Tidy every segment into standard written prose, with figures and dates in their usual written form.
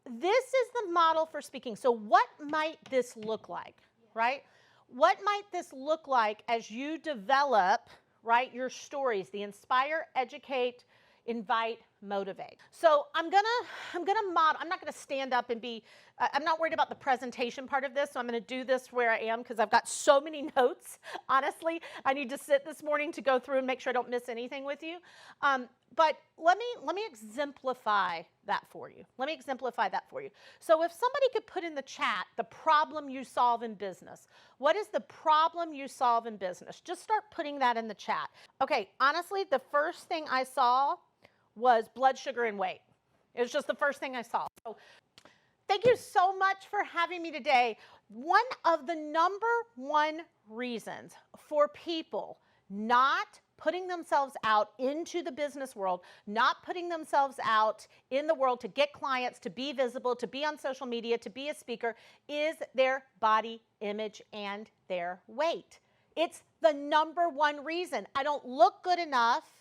this is the model for speaking. So what might this look like, right? What might this look like as you develop, right, your stories, the inspire, educate, invite, motivate. So I'm gonna model. I'm not gonna stand up and be. I'm not worried about the presentation part of this. So I'm gonna do this where I am because I've got so many notes. Honestly, I need to sit this morning to go through and make sure I don't miss anything with you. But let me exemplify that for you. Let me exemplify that for you. So if somebody could put in the chat the problem you solve in business. What is the problem you solve in business? Just start putting that in the chat. Okay, honestly, the first thing I saw was blood sugar and weight. It was just the first thing I saw. So thank you so much for having me today. One of the #1 reasons for people not putting themselves out into the business world, not putting themselves out in the world to get clients, to be visible, to be on social media, to be a speaker, is their body image and their weight. It's the #1 reason. I don't look good enough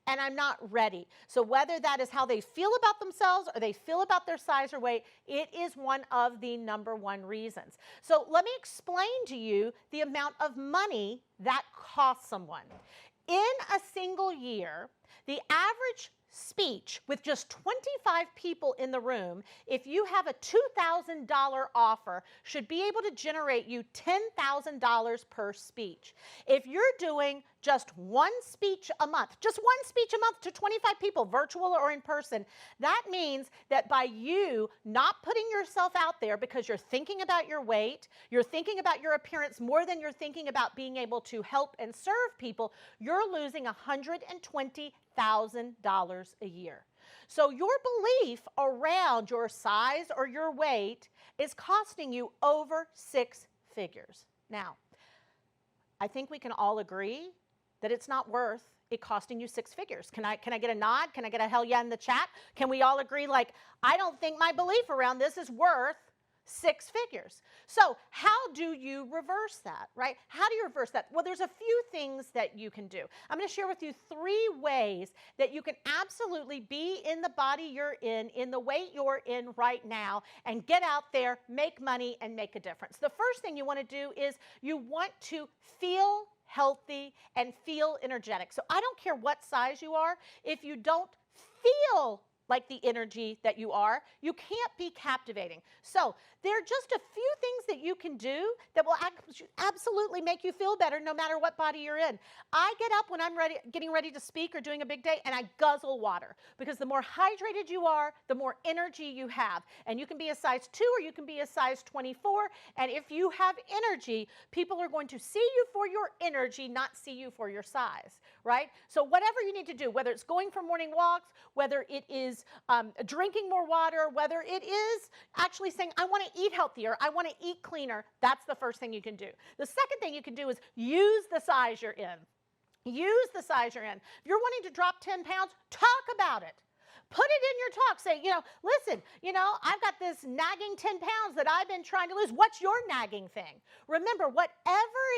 and I'm not ready. So whether that is how they feel about themselves or they feel about their size or weight, it is one of the #1 reasons. So let me explain to you the amount of money that costs someone. In a single year, the average speech with just 25 people in the room, if you have a $2,000 offer, should be able to generate you $10,000 per speech. If you're doing just one speech a month to 25 people, virtual or in person, that means that by you not putting yourself out there because you're thinking about your weight, you're thinking about your appearance more than you're thinking about being able to help and serve people, you're losing $120,000 a year. So your belief around your size or your weight is costing you over 6 figures. Now, I think we can all agree that it's not worth it costing you 6 figures. Can I get a nod? Can I get a hell yeah in the chat? Can we all agree, like, I don't think my belief around this is worth 6 figures. So how do you reverse that, right? How do you reverse that? Well, there's a few things that you can do. I'm going to share with you 3 ways that you can absolutely be in the body you're in the weight you're in right now, and get out there, make money, and make a difference. The first thing you want to do is you want to feel healthy and feel energetic. So I don't care what size you are. If you don't feel like the energy that you are, you can't be captivating. So there are just a few things that you can do that will absolutely make you feel better no matter what body you're in. I get up when I'm getting ready to speak or doing a big day, and I guzzle water, because the more hydrated you are, the more energy you have. And you can be a size 2 or you can be a size 24, and if you have energy, people are going to see you for your energy, not see you for your size, right? So whatever you need to do, whether it's going for morning walks, whether it is drinking more water, whether it is actually saying, I want to eat healthier, I want to eat cleaner, that's the first thing you can do. The second thing you can do is use the size you're in. Use the size you're in. If you're wanting to drop 10 pounds, talk about it. Put it in your talk. Say, listen, I've got this nagging 10 pounds that I've been trying to lose. What's your nagging thing? Remember, whatever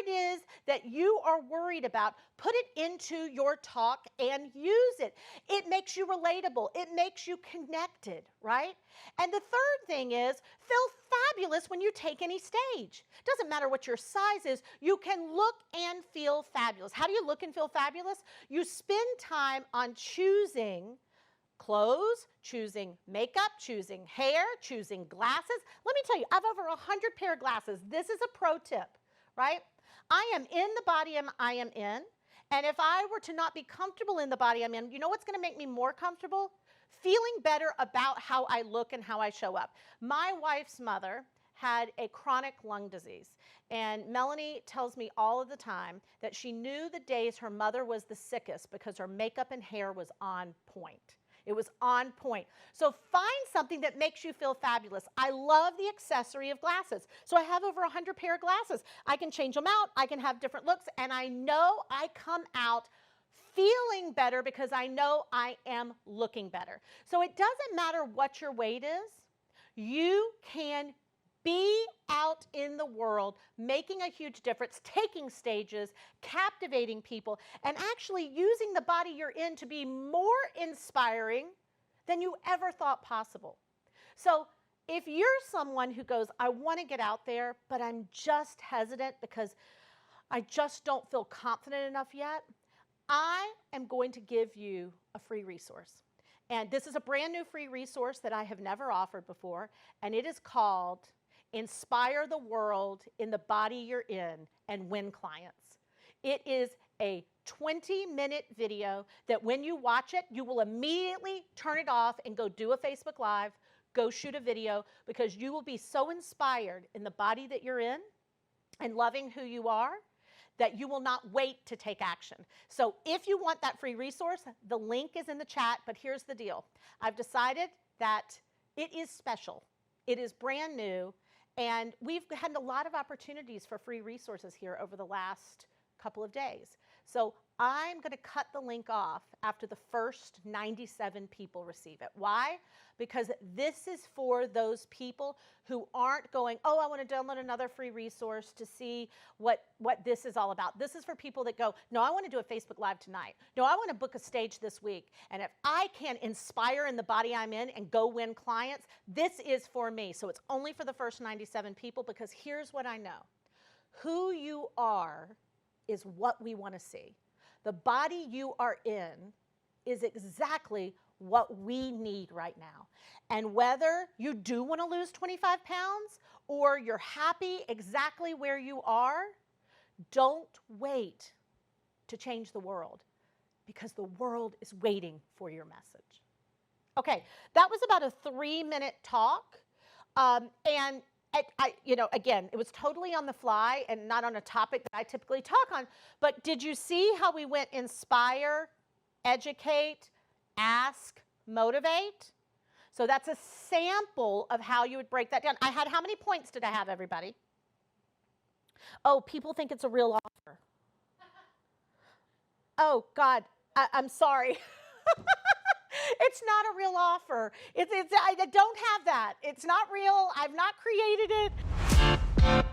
it is that you are worried about, put it into your talk and use it. It makes you relatable. It makes you connected, right? And the third thing is, feel fabulous when you take any stage. Doesn't matter what your size is, you can look and feel fabulous. How do you look and feel fabulous? You spend time on choosing clothes, choosing makeup, choosing hair, choosing glasses. Let me tell you, I have over 100 pair of glasses. This is a pro tip, right? I am in the body I am in, and if I were to not be comfortable in the body I'm in, you know what's going to make me more comfortable? Feeling better about how I look and how I show up. My wife's mother had a chronic lung disease, and Melanie tells me all of the time that she knew the days her mother was the sickest because her makeup and hair was on point. It was on point. So find something that makes you feel fabulous. I love the accessory of glasses. So I have over 100 pair of glasses. I can change them out. I can have different looks. And I know I come out feeling better because I know I am looking better. So it doesn't matter what your weight is. You can be out in the world, making a huge difference, taking stages, captivating people, and actually using the body you're in to be more inspiring than you ever thought possible. So If you're someone who goes, I want to get out there, but I'm just hesitant because I just don't feel confident enough yet, I am going to give you a free resource. And this is a brand new free resource that I have never offered before, and it is called Inspire the World in the Body You're In and Win Clients. It is a 20-minute video that when you watch it, you will immediately turn it off and go do a Facebook Live, go shoot a video, because you will be so inspired in the body that you're in and loving who you are that you will not wait to take action. So if you want that free resource, the link is in the chat, but here's the deal. I've decided that it is special. It is brand new, and we've had a lot of opportunities for free resources here over the last couple of days. So I'm going to cut the link off after the first 97 people receive it. Why? Because this is for those people who aren't going, oh, I want to download another free resource to see what this is all about. This is for people that go, no, I want to do a Facebook Live tonight. No, I want to book a stage this week. And if I can inspire in the body I'm in and go win clients, this is for me. So it's only for the first 97 people, because here's what I know. Who you are is what we want to see. The body you are in is exactly what we need right now. And whether you do want to lose 25 pounds or you're happy exactly where you are, don't wait to change the world, because the world is waiting for your message. Okay, that was about a 3-minute talk. And again, it was totally on the fly and not on a topic that I typically talk on. But did you see how we went inspire, educate, ask, motivate? So that's a sample of how you would break that down. I had, how many points did I have, everybody? Oh, people think it's a real offer. Oh, God, I'm sorry. It's not a real offer. I don't have that. It's not real. I've not created it.